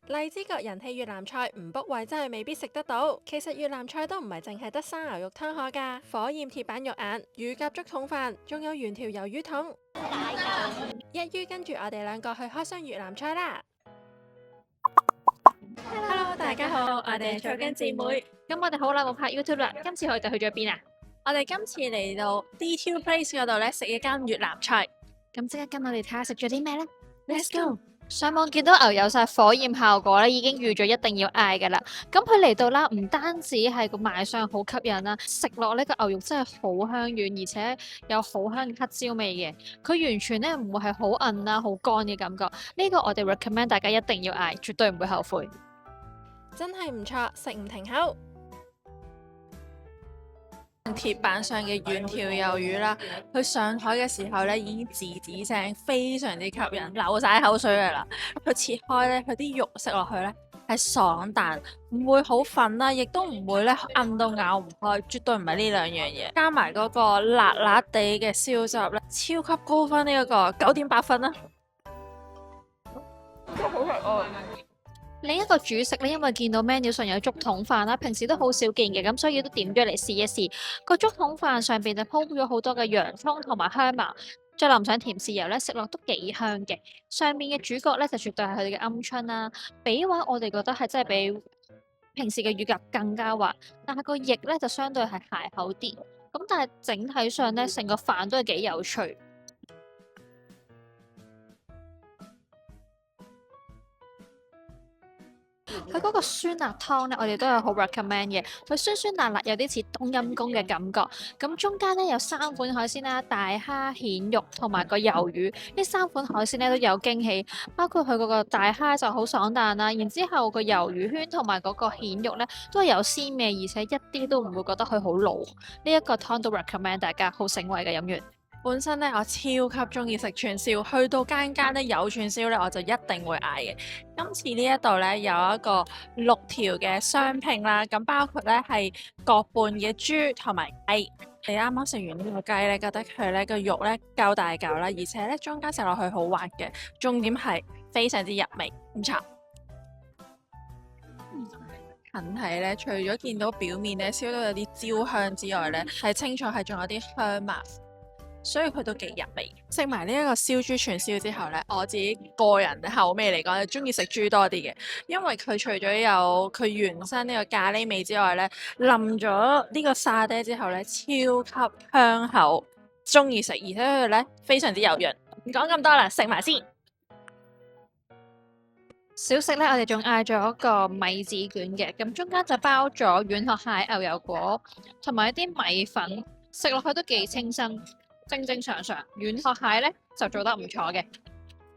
荔枝角人氣越南菜唔 book 位真係未必食得到。其實越南菜都唔係淨係得生牛肉湯可㗎，火焰鐵板肉眼、乳鴿竹筒飯，仲有原條魷魚筒。一於跟住我哋兩個去開箱越南菜啦！Hello，大家好，我哋係草根姊妹。咁我哋好耐冇拍 YouTube 啦，今次我哋去咗邊啊？我哋今次嚟到 D2 Place 嗰度咧食一間越南菜。咁即刻跟我哋睇下食咗啲咩呢？ Let's go！上網見到牛有晒火焰效果咧，已經預咗一定要嗌噶啦。咁佢嚟到啦，唔單止係個賣相好吸引啦，食落呢個牛肉真係好香軟，而且有好香嘅黑椒味嘅。佢完全咧唔會係好韌啦、好乾嘅感覺。呢個我哋 recommend 大家一定要嗌，絕對唔會後悔。真係唔錯，食唔停口。鐵板上嘅原條魷魚啦，佢上台嘅時候咧已經滋滋聲，非常之吸引，流晒口水嚟啦。佢切開咧，佢啲肉食落去咧係爽彈，唔會好粉啦，亦都唔會咧韌到咬唔開，絕對唔係呢兩樣嘢。加埋嗰個辣辣地嘅燒汁咧，超級高分呢一個9.8分啦。真係好食啊！另一個主食咧，因為見到 menu 上有竹筒飯啦，平時都好少見嘅，咁所以都點咗嚟試一試。個竹筒飯上邊就鋪咗好多嘅洋葱同埋香茅，再淋上甜豉油咧，食落都幾香嘅。上面嘅主角咧就絕對係佢哋嘅鵪鶉啦，比話我哋覺得係真係比平時嘅乳鴿更加滑，但係個翼咧就相對係鞋口啲。咁但係整體上咧，成個飯都係幾有趣。佢嗰個酸辣湯咧，我哋都有好 recommend 嘅。佢酸酸辣辣，有啲似冬陰功嘅感覺。咁中間咧有3款海鮮啦，大蝦、蜆肉同埋個魷魚。呢3款海鮮咧都有驚喜，包括佢嗰個大蝦就好爽彈啦，然之後個魷魚圈同埋嗰個蜆肉咧都係有鮮味，而且一啲都唔會覺得佢好老。呢一個湯都 recommend 大家，好醒胃嘅飲完。本身咧，我超級中意食串燒，去到間間咧有串燒咧，我就一定會嗌嘅。今次呢一度咧有一個6條嘅雙拼啦，咁包括咧係各半嘅豬同埋雞。你啱啱食完呢個雞咧，覺得佢咧個肉咧夠大嚿啦，而且咧中間食落去好滑嘅，重點係非常之入味，唔錯。近睇咧，除咗見到表面咧燒到有啲焦香之外咧，係清楚係仲有啲香麻。所以佢都幾入味。食埋呢一個燒豬串燒之後呢，我自己個人口味嚟講，就中意食豬多啲嘅，因為佢除咗有佢原生呢個咖喱味之外呢，淋咗呢個沙爹之後呢，超級香口，中意食，而且佢呢非常之有潤。唔講咁多啦，食埋先。小食咧，我哋仲嗌咗個米紙卷嘅，咁中間就包咗軟殼蟹、牛油果同埋一啲米粉，食落去都幾清新。正正常常，軟殼蟹咧就做得唔錯嘅。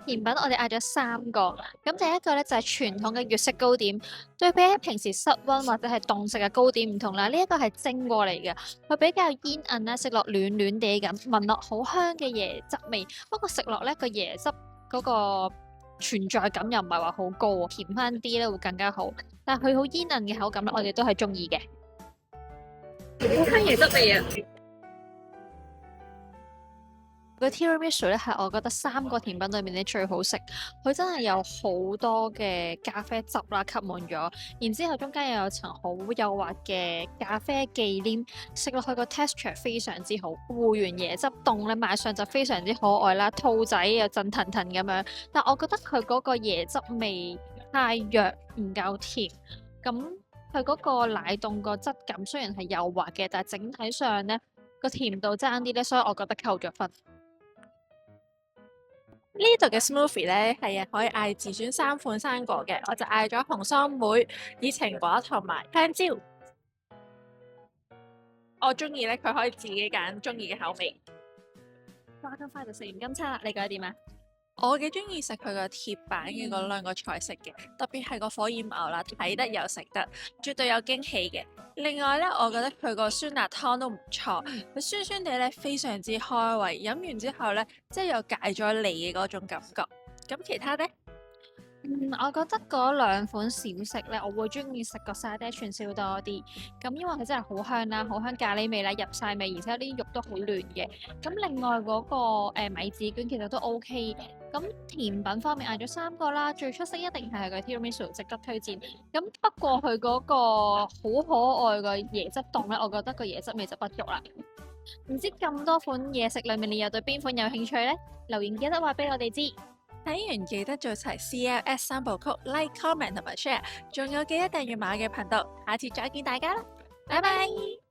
甜品我哋嗌咗3個，咁第一個咧就係傳統嘅粵式糕點，對比起平時室溫或者係凍食嘅糕點唔同啦，呢一個係蒸過嚟嘅，佢比較煙韌啦，食落暖暖地咁，聞落好香嘅椰汁味。不過食落咧個椰汁嗰個存在感又唔係話好高喎，甜翻啲咧會更加好。但係佢好煙韌嘅口感咧，我哋都係中意嘅。好香椰汁味啊！個 tiramisu 咧係我覺得3個甜品裏面咧最好食，佢真係有好多嘅咖啡汁啦吸滿咗，然之後中間又有層好幼滑嘅咖啡忌廉，食落去個 texture 非常之好，糊完椰汁凍咧賣相就非常之可愛啦，兔仔又震騰騰咁樣，但我覺得佢嗰個椰汁味太弱，唔夠甜，咁佢嗰個奶凍個質感雖然係幼滑嘅，但係整體上咧個甜度爭啲咧，所以我覺得扣咗分。呢度嘅 smoothie 咧係可以嗌自選3款生果嘅，我就嗌咗紅桑梅、熱情果同埋香蕉。我中意咧，佢可以自己揀中意嘅口味。哇！咁快就食完今餐啦，你覺得點啊？我幾中意食佢個鐵板嘅嗰2個菜式嘅，特別係個火焰牛啦，睇得又食得，絕對有驚喜嘅。另外咧，我覺得佢個酸辣湯都唔錯，佢酸酸地咧非常之開胃，飲完之後咧即係有解咗膩嘅嗰種感覺。咁其他咧？我覺得嗰2款小食咧，我會中意食個沙爹串燒多啲。咁因為佢真係好香啦，好香咖喱味啦，入晒味，而且啲肉都好嫩嘅。咁另外嗰、個米紙卷其實都 OK，咁甜品方面嗌咗3個啦，最出色一定係佢嘅 Tiramisu，值得推薦。咁不過佢嗰個好可愛嘅椰汁凍咧，我覺得個椰汁味就不足啦。唔知咁多款嘢食裏面，你又對邊款有興趣呢？留言記得話俾我哋知。睇完記得做齊 CLS 三部曲，like、comment 同埋 share，仲有記得訂閱馬嘅頻道。下次再見大家啦，拜拜。